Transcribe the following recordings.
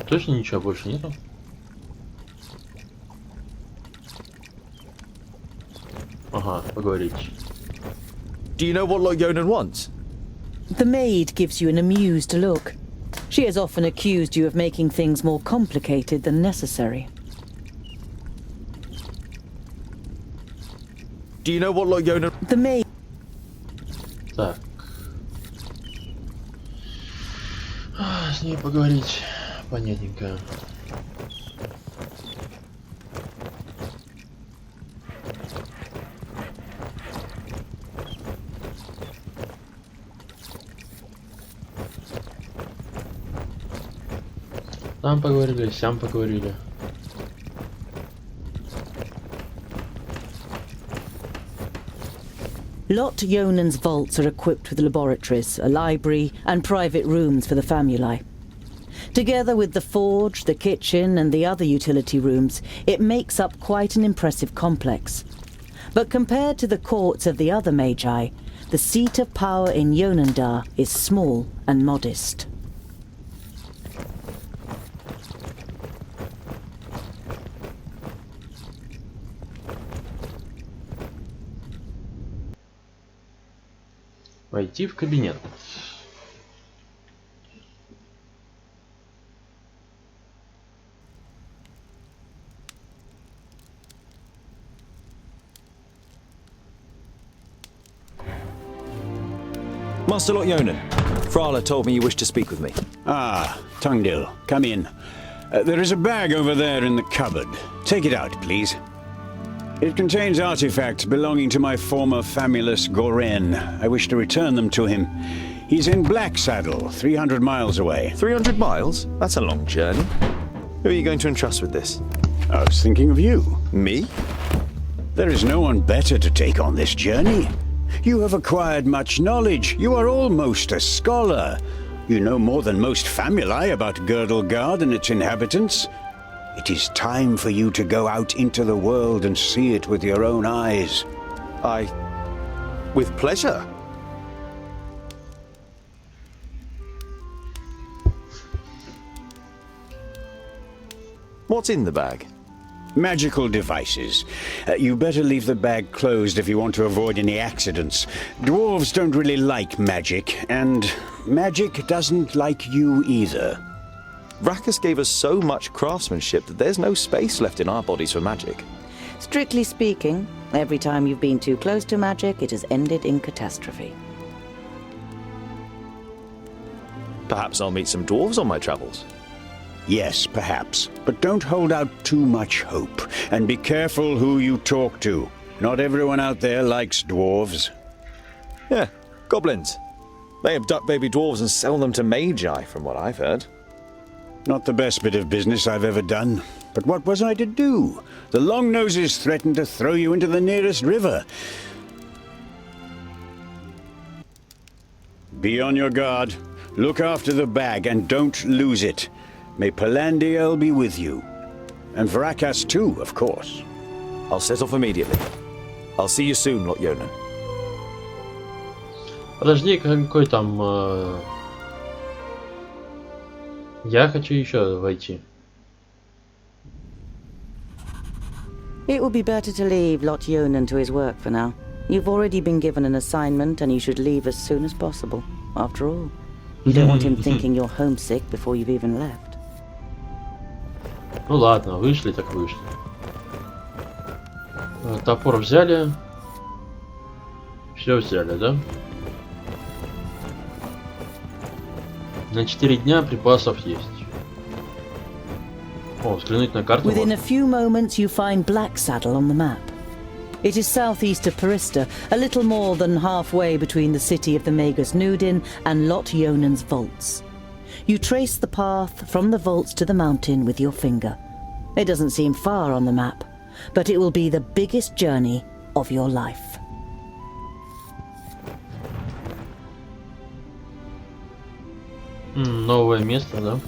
Точно ничего больше нету? Ага, поговорить. Do you know what Yonan wants? The maid gives you an amused look. She has often accused you of making things more complicated than necessary. Do you know what Yonan... The maid... Так. С ней поговорить. Понятненько. Там поговорили, сям поговорили. Lot Yonan's vaults are equipped with laboratories, a library, and private rooms for the famuli. Together with the forge, the kitchen, and the other utility rooms, it makes up quite an impressive complex. But compared to the courts of the other magi, the seat of power in Yonandar is small and modest. Войти в кабинет. Master Yonan, Frala told me you wished to speak with me. Ah, Tungdil, come in. There is a bag over there in the cupboard. Take it out, please. It contains artifacts belonging to my former famulus Goren. I wish to return them to him. He's in Black Saddle, 300 miles away. 300 miles? That's a long journey. Who are you going to entrust with this? I was thinking of you. Me? There is no one better to take on this journey. You have acquired much knowledge. You are almost a scholar. You know more than most famuli about Girdlegard and its inhabitants. It is time for you to go out into the world and see it with your own eyes. With pleasure. What's in the bag? Magical devices. You better leave the bag closed if you want to avoid any accidents. Dwarves don't really like magic, and magic doesn't like you either. Rakus gave us so much craftsmanship that there's no space left in our bodies for magic. Strictly speaking, every time you've been too close to magic, it has ended in catastrophe. Perhaps I'll meet some dwarves on my travels. Yes, perhaps. But don't hold out too much hope. And be careful who you talk to. Not everyone out there likes dwarves. Yeah, goblins. They abduct baby dwarves and sell them to magi, from what I've heard. Not the best bit of business I've ever done. But what was I to do? The Longnoses threatened to throw you into the nearest river. Be on your guard. Look after the bag and don't lose it. May Palandiel be with you. And Vrakas too, of course. I'll set off immediately. I'll see you soon, Yonan. Подожди, какой там... Я хочу еще войти. It would be better to leave Lot Yonan to his work for now. You've already been given an assignment and you should leave as soon as possible. After all, you don't want him thinking you're homesick before you've even left. Ну ладно, вышли так вышли. Топор взяли. Все взяли, да? На 4 дня припасов есть. О, взглянуть на карту. Within a few moments you find Black Saddle on the map. It is southeast of Parista, a little more than halfway between the city of the Magus Nudin and Lot Yonan's vaults. You trace the path from the vaults to the mountain with your finger. It doesn't seem far on the map, but it will be the biggest journey of your life. Новое место, да?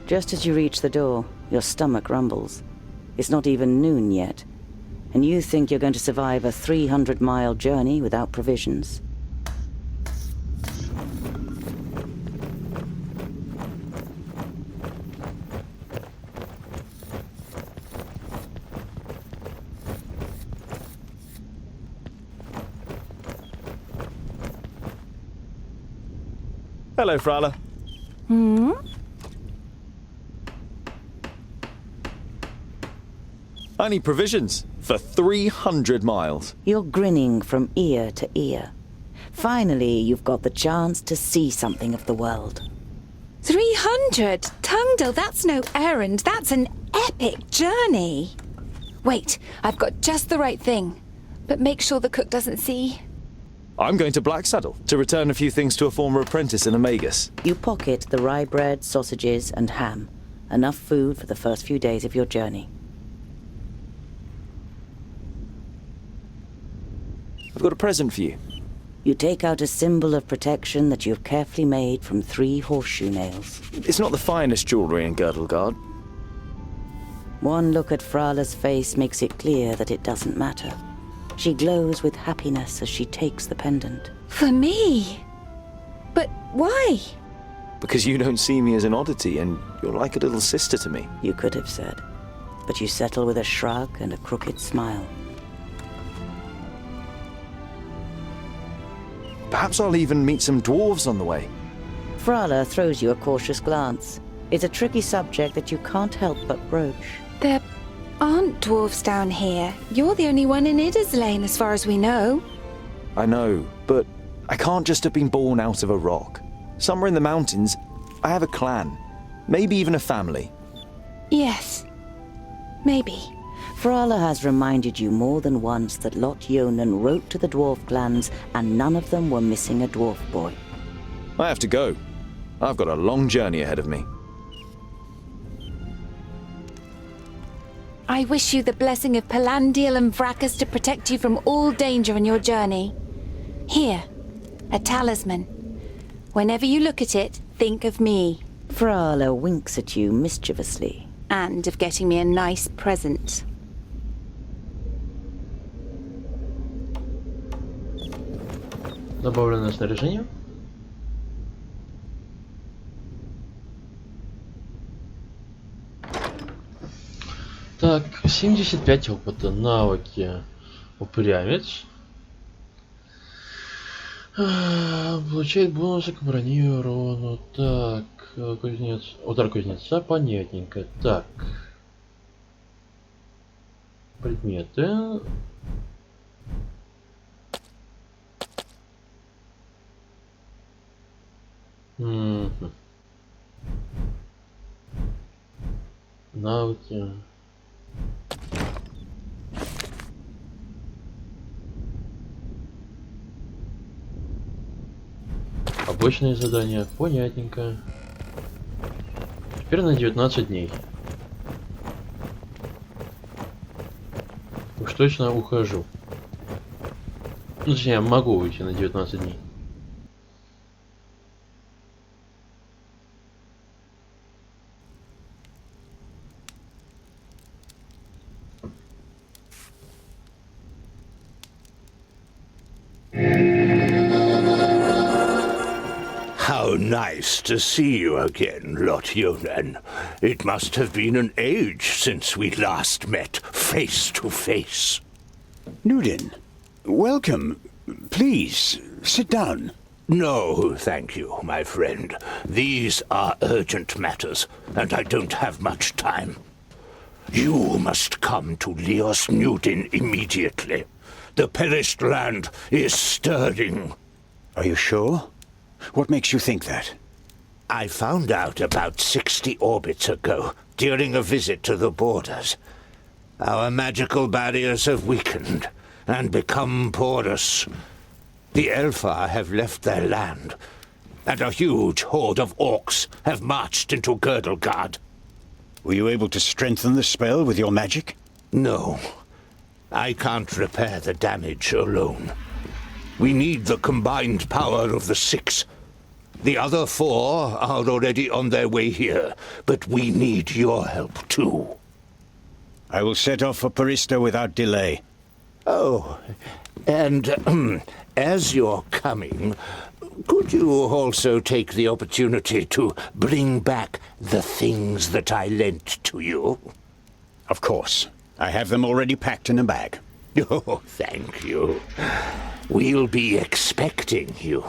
Just as you reach the door, your stomach rumbles. It's not even noon yet, and you think you're going to survive a 300-mile journey without provisions. Hello, Frala. I need provisions for 300 miles. You're grinning from ear to ear. Finally, you've got the chance to see something of the world. 300? Tungdil, that's no errand. That's an epic journey. Wait, I've got just the right thing. But make sure the cook doesn't see. I'm going to Blacksaddle to return a few things to a former apprentice in Amagus. You pocket the rye bread, sausages, and ham. Enough food for the first few days of your journey. I've got a present for you. You take out a symbol of protection that you've carefully made from 3 horseshoe nails. It's not the finest jewellery in Girdlegard. One look at Frala's face makes it clear that it doesn't matter. She glows with happiness as she takes the pendant. For me? But why? Because you don't see me as an oddity, and you're like a little sister to me. You could have said, but you settle with a shrug and a crooked smile. Perhaps I'll even meet some dwarves on the way. Frala throws you a cautious glance. It's a tricky subject that you can't help but broach. There aren't dwarves down here. You're the only one in Idderslane, as far as we know. I know, but I can't just have been born out of a rock. Somewhere in the mountains, I have a clan. Maybe even a family. Yes. Maybe. Frala has reminded you more than once that Lot Yonan wrote to the dwarf clans and none of them were missing a dwarf boy. I have to go. I've got a long journey ahead of me. I wish you the blessing of Palandiel and Vrakas to protect you from all danger on your journey. Here, a talisman. Whenever you look at it, think of me. Frala winks at you mischievously. And of getting me a nice present. Добавленное снаряжение. Так, 75 опыта, навыки, упрямец. Получает бонусы к броне и урону. Так, кузнец, удар кузнеца, понятненько. Так, предметы. Навыки. Обычные задания, понятненько. Теперь на 19 дней. Уж точно ухожу. Ну, точнее, я могу уйти на 19 дней. How nice to see you again, Lot Yonan. It must have been an age since we last met face to face. Nudin, welcome. Please, sit down. No, thank you, my friend. These are urgent matters, and I don't have much time. You must come to Leos Nudin immediately. The perished land is stirring. Are you sure? What makes you think that? I found out about 60 orbits ago, during a visit to the borders. Our magical barriers have weakened and become porous. The Elfar have left their land, and a huge horde of orcs have marched into Girdlegard. Were you able to strengthen the spell with your magic? No. I can't repair the damage alone. We need the combined power of the 6. The other 4 are already on their way here, but we need your help too. I will set off for Parista without delay. Oh, and as you're coming, could you also take the opportunity to bring back the things that I lent to you? Of course. I have them already packed in a bag. Oh, thank you. We'll be expecting you.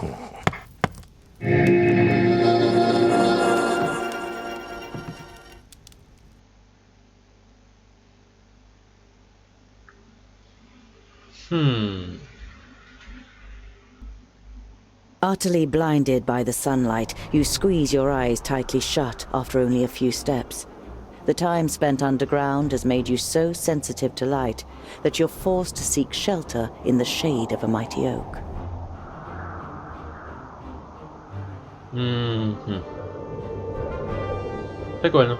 Utterly blinded by the sunlight, you squeeze your eyes tightly shut after only a few steps. The time spent underground has made you so sensitive to light that you're forced to seek shelter in the shade of a mighty oak. Прикольно.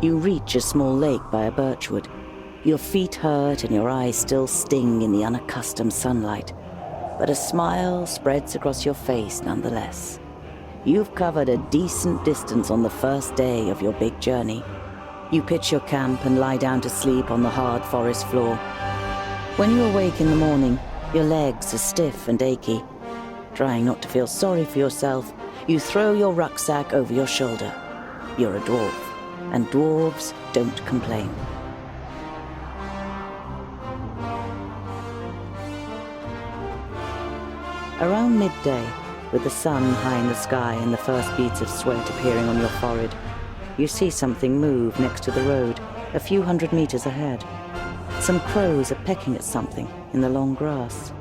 You reach a small lake by a birchwood. Your feet hurt and your eyes still sting in the unaccustomed sunlight. But a smile spreads across your face nonetheless. You've covered a decent distance on the first day of your big journey. You pitch your camp and lie down to sleep on the hard forest floor. When you awake in the morning, your legs are stiff and achy. Trying not to feel sorry for yourself, you throw your rucksack over your shoulder. You're a dwarf, and dwarves don't complain. Around midday, with the sun high in the sky and the first beads of sweat appearing on your forehead, you see something move next to the road, a few hundred meters ahead. Some crows are pecking at something in the long grass.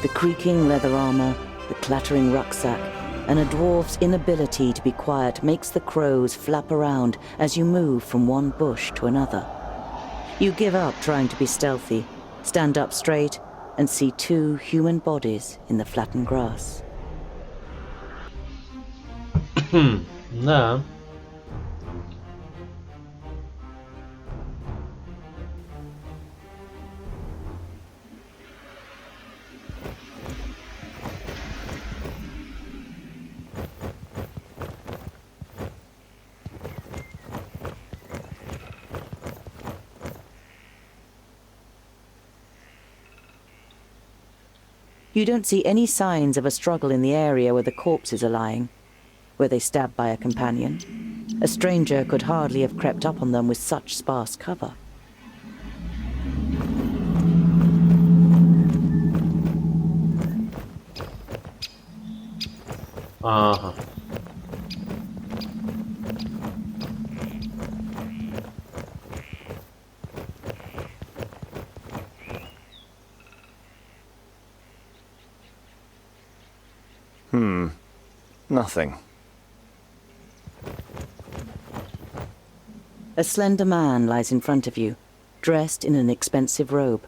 The creaking leather armor, the clattering rucksack, and a dwarf's inability to be quiet makes the crows flap around as you move from one bush to another. You give up trying to be stealthy, stand up straight, and see two human bodies in the flattened grass. Да. You don't see any signs of a struggle in the area where the corpses are lying. Were they stabbed by a companion? A stranger could hardly have crept up on them with such sparse cover. Ага. Nothing. A slender man lies in front of you, dressed in an expensive robe.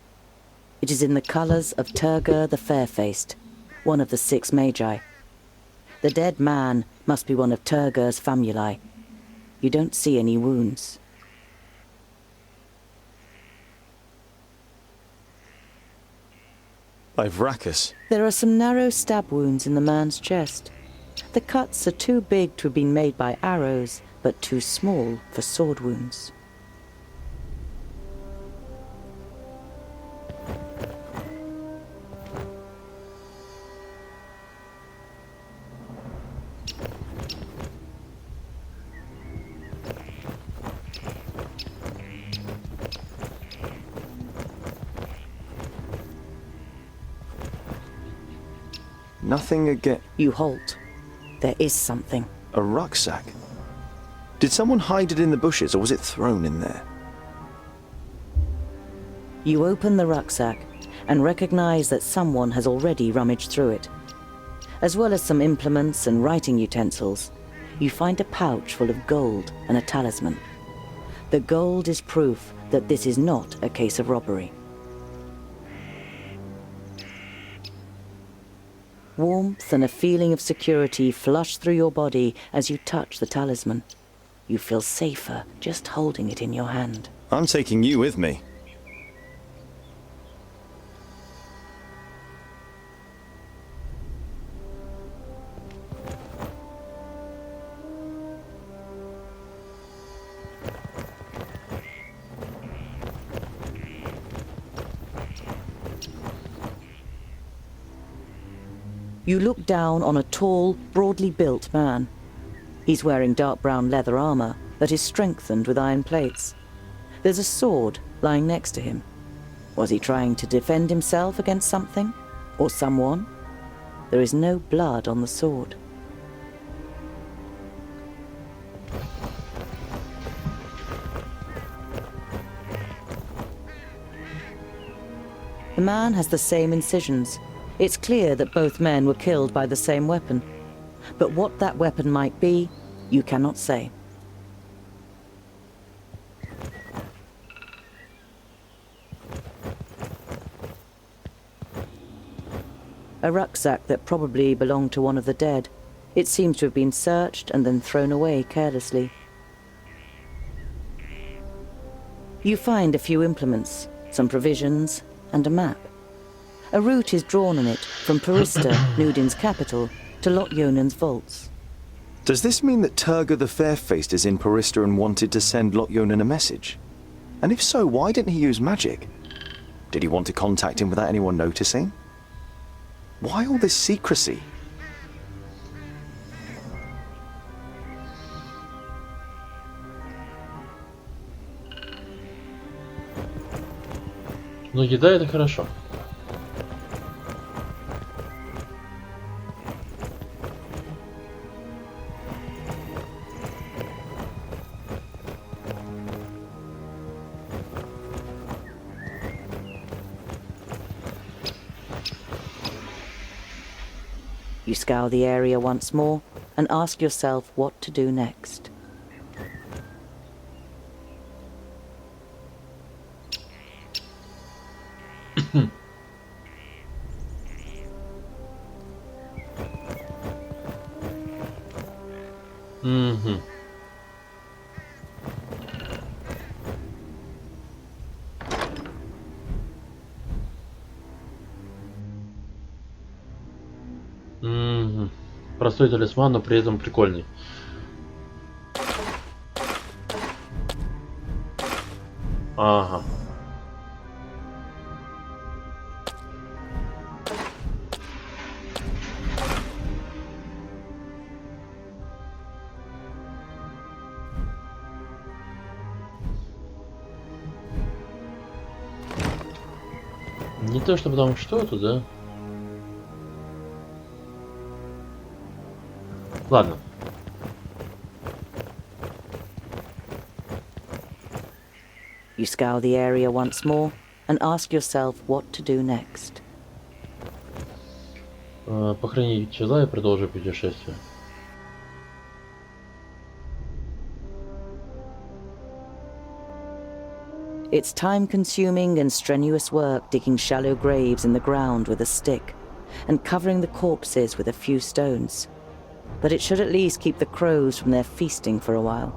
It is in the colors of Turgur the Fair-Faced, one of the 6 magi. The dead man must be one of Turgur's famuli. You don't see any wounds. By Vracus. There are some narrow stab wounds in the man's chest. The cuts are too big to have been made by arrows, but too small for sword wounds. Nothing again. You halt. There is something. A rucksack? Did someone hide it in the bushes, or was it thrown in there? You open the rucksack and recognize that someone has already rummaged through it. As well as some implements and writing utensils, you find a pouch full of gold and a talisman. The gold is proof that this is not a case of robbery. Warmth and a feeling of security flush through your body as you touch the talisman. You feel safer just holding it in your hand. I'm taking you with me. You look down on a tall, broadly built man. He's wearing dark brown leather armor, that is strengthened with iron plates. There's a sword lying next to him. Was he trying to defend himself against something? Or someone? There is no blood on the sword. The man has the same incisions. It's clear that both men were killed by the same weapon. But what that weapon might be, you cannot say. A rucksack that probably belonged to one of the dead. It seems to have been searched and then thrown away carelessly. You find a few implements, some provisions, and a map. A route is drawn on it from Parista, Nudin's capital, to Lotyonen's vaults. Does this mean that Turga the Fair-Faced is in Parista and wanted to send Lotyonen a message? And if so, why didn't he use magic? Did he want to contact him without anyone noticing? Why all this secrecy? Ну, еда — это хорошо. You scour the area once more and ask yourself what to do next. Простой талисман, но при этом прикольный. Ага. Не то чтобы там что-то, да? Ладно. You scour the area once more and ask yourself what to do next. Похоронить тела и продолжить путешествие. It's time-consuming and strenuous work digging shallow graves in the ground with a stick and covering the corpses with a few stones. But it should at least keep the crows from their feasting for a while.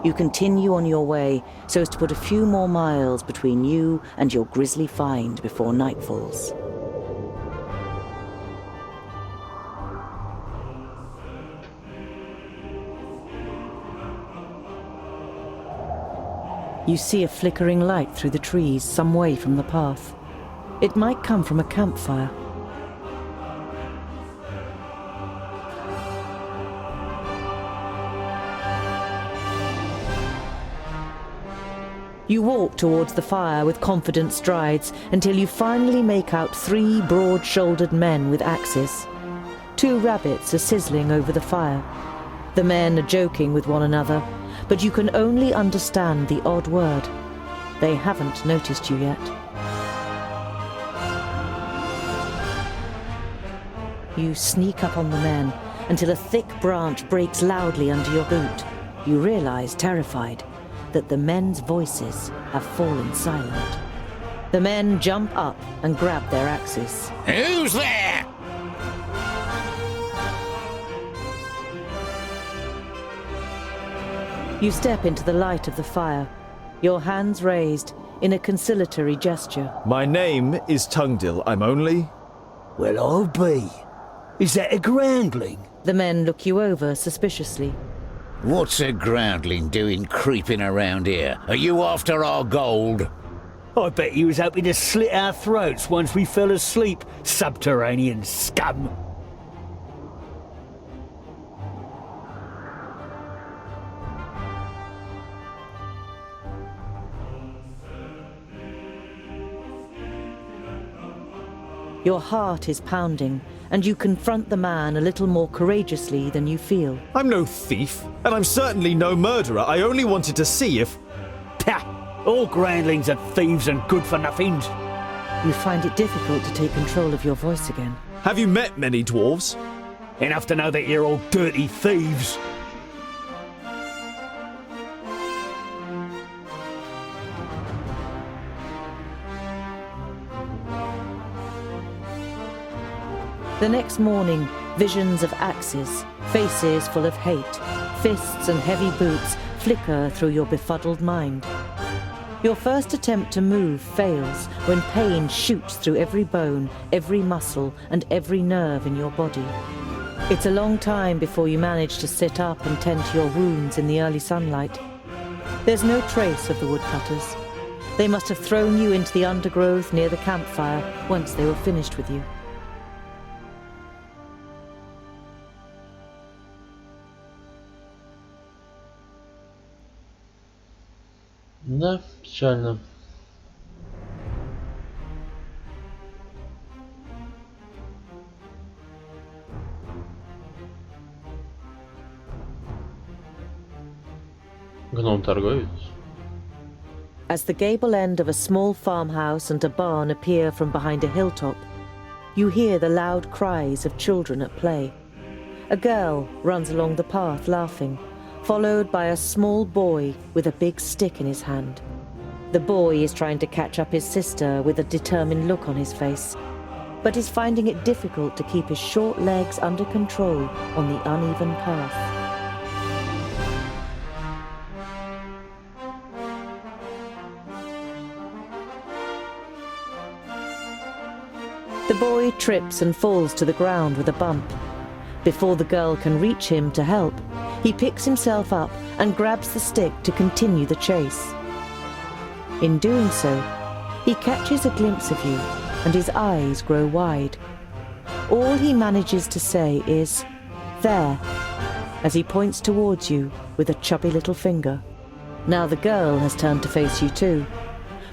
You continue on your way so as to put a few more miles between you and your grisly find before night falls. You see a flickering light through the trees some way from the path. It might come from a campfire. You walk towards the fire with confident strides until you finally make out 3 broad-shouldered men with axes. 2 rabbits are sizzling over the fire. The men are joking with one another, but you can only understand the odd word. They haven't noticed you yet. You sneak up on the men until a thick branch breaks loudly under your boot. You realize, terrified, that the men's voices have fallen silent. The men jump up and grab their axes. Who's there? You step into the light of the fire, your hands raised in a conciliatory gesture. My name is Tungdil. I'm only... Well, I'll be. Is that a groundling? The men look you over suspiciously. What's a groundling doing creeping around here? Are you after our gold? I bet he was hoping to slit our throats once we fell asleep, subterranean scum. Your heart is pounding, and you confront the man a little more courageously than you feel. I'm no thief, and I'm certainly no murderer. I only wanted to see if... Pah! All groundlings are thieves and good-for-nothings. You find it difficult to take control of your voice again. Have you met many dwarves? Enough to know that you're all dirty thieves. The next morning, visions of axes, faces full of hate, fists and heavy boots flicker through your befuddled mind. Your first attempt to move fails when pain shoots through every bone, every muscle, and every nerve in your body. It's a long time before you manage to sit up and tend to your wounds in the early sunlight. There's no trace of the woodcutters. They must have thrown you into the undergrowth near the campfire once they were finished with you. Да, печально. Гном-торговец. As the gable end of a small farmhouse and a barn appear from behind a hilltop, you hear the loud cries of children at play. A girl runs along the path laughing, followed by a small boy with a big stick in his hand. The boy is trying to catch up his sister with a determined look on his face, but is finding it difficult to keep his short legs under control on the uneven path. The boy trips and falls to the ground with a bump. Before the girl can reach him to help, he picks himself up and grabs the stick to continue the chase. In doing so, he catches a glimpse of you, and his eyes grow wide. All he manages to say is, "There," as he points towards you with a chubby little finger. Now the girl has turned to face you too.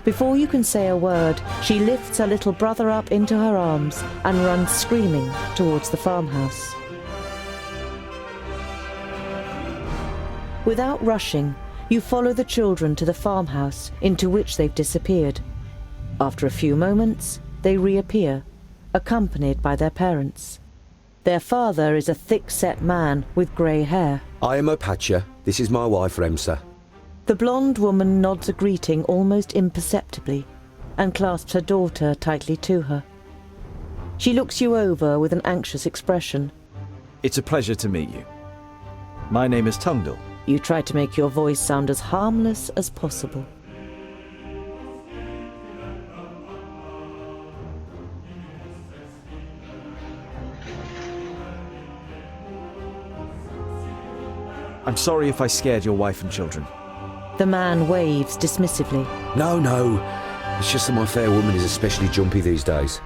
Before you can say a word, she lifts her little brother up into her arms and runs screaming towards the farmhouse. Without rushing, you follow the children to the farmhouse into which they've disappeared. After a few moments, they reappear, accompanied by their parents. Their father is a thick-set man with grey hair. I am Opatia. This is my wife, Remsa. The blonde woman nods a greeting almost imperceptibly and clasps her daughter tightly to her. She looks you over with an anxious expression. It's a pleasure to meet you. My name is Tungdil. You try to make your voice sound as harmless as possible. I'm sorry if I scared your wife and children. The man waves dismissively. No. It's just that my fair woman is especially jumpy these days.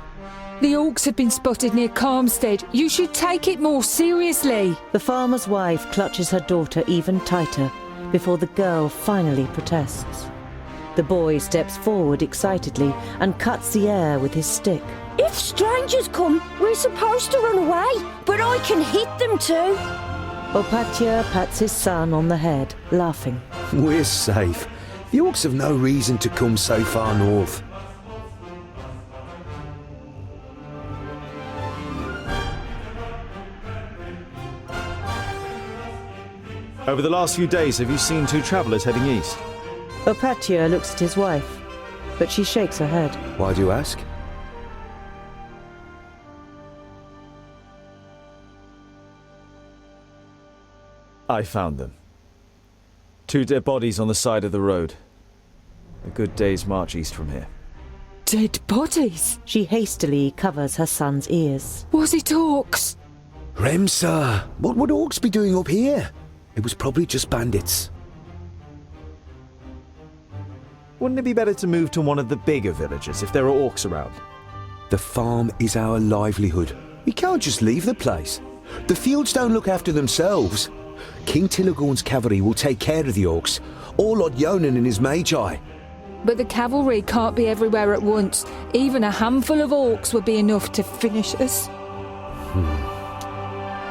The orcs have been spotted near Calmstead. You should take it more seriously. The farmer's wife clutches her daughter even tighter before the girl finally protests. The boy steps forward excitedly and cuts the air with his stick. If strangers come, we're supposed to run away, but I can hit them too. Opatia pats his son on the head, laughing. We're safe. The orcs have no reason to come so far north. Over the last few days, have you seen two travellers heading east? Opatia looks at his wife, but she shakes her head. Why do you ask? I found them. Two dead bodies on the side of the road. A good day's march east from here. Dead bodies? She hastily covers her son's ears. Was it orcs? Remsa, what would orcs be doing up here? It was probably just bandits. Wouldn't it be better to move to one of the bigger villages if there are orcs around? The farm is our livelihood. We can't just leave the place. The fields don't look after themselves. King Tilligorn's cavalry will take care of the orcs, or Lord Yonan and his magi. but the cavalry can't be everywhere at once. Even a handful of orcs would be enough to finish us.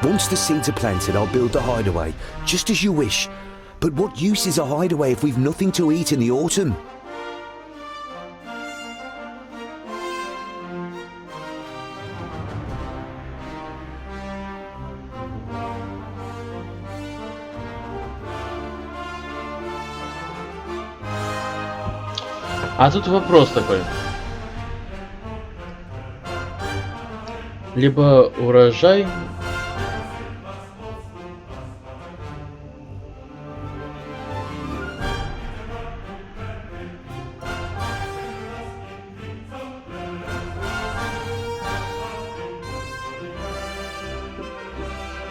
Once the seeds are planted, I'll build the hideaway, just as you wish. But what use is a hideaway if we've nothing to eat in the autumn? А тут вопрос такой. Либо урожай.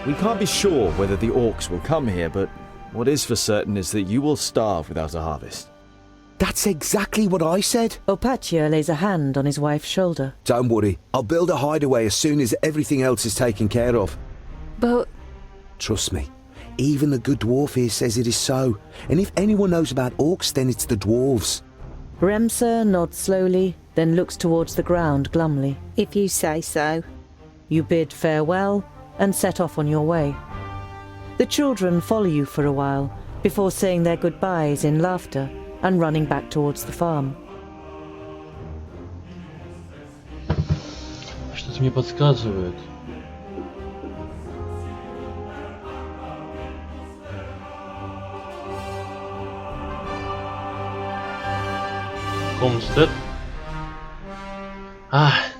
We can't be sure whether the orcs will come here, but what is for certain is that you will starve without a harvest. That's exactly what I said. Opatia lays a hand on his wife's shoulder. Don't worry, I'll build a hideaway as soon as everything else is taken care of. But Trust me, even the good dwarf here says it is so. And if anyone knows about orcs, then it's the dwarves. Remsa nods slowly, then looks towards the ground glumly. If you say so. You bid farewell and set off on your way. The children follow you for a while, before saying their goodbyes in laughter and running back towards the farm. Что-то мне подсказывает. Homestead.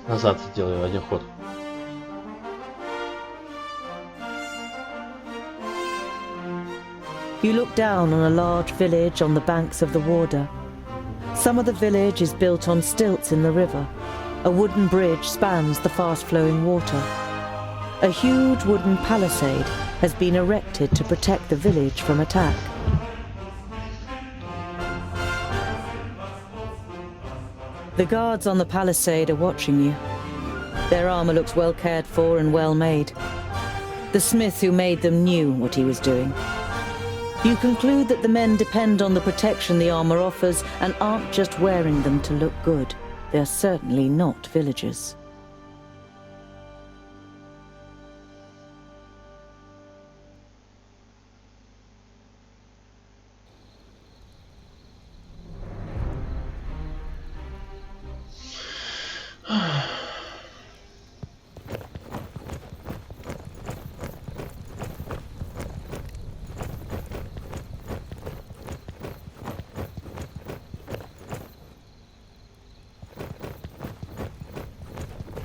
Назад сделаю один ход. You look down on a large village on the banks of the Warder. Some of the village is built on stilts in the river. A wooden bridge spans the fast-flowing water. A huge wooden palisade has been erected to protect the village from attack. The guards on the palisade are watching you. Their armor looks well cared for and well made. The smith who made them knew what he was doing. You conclude that the men depend on the protection the armor offers and aren't just wearing them to look good. They're certainly not villagers.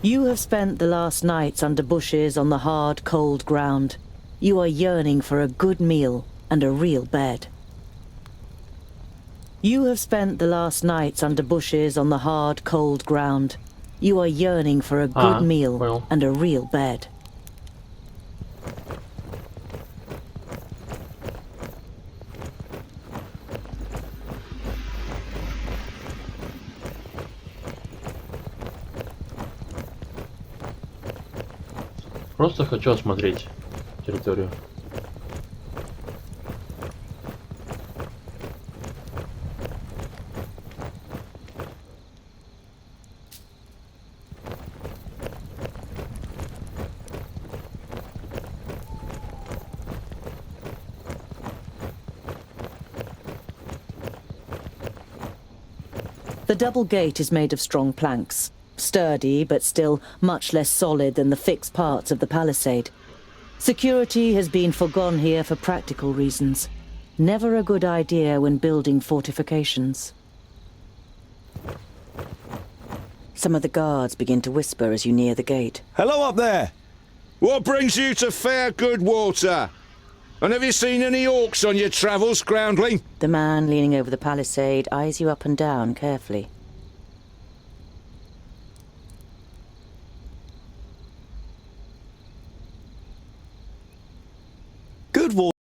You have spent the last nights under bushes on the hard, cold ground. You are yearning for a good meal and a real bed. You have spent the last nights under bushes on the hard, cold ground. You are yearning for a good meal and a real bed. Просто хочу осмотреть территорию. The double gate is made of strong planks. Sturdy, but still much less solid than the fixed parts of the palisade. Security has been forgone here for practical reasons. Never a good idea when building fortifications. Some of the guards begin to whisper as you near the gate. Hello up there! What brings you to fair good water? And have you seen any orcs on your travels, groundling? The man leaning over the palisade eyes you up and down carefully. Good water.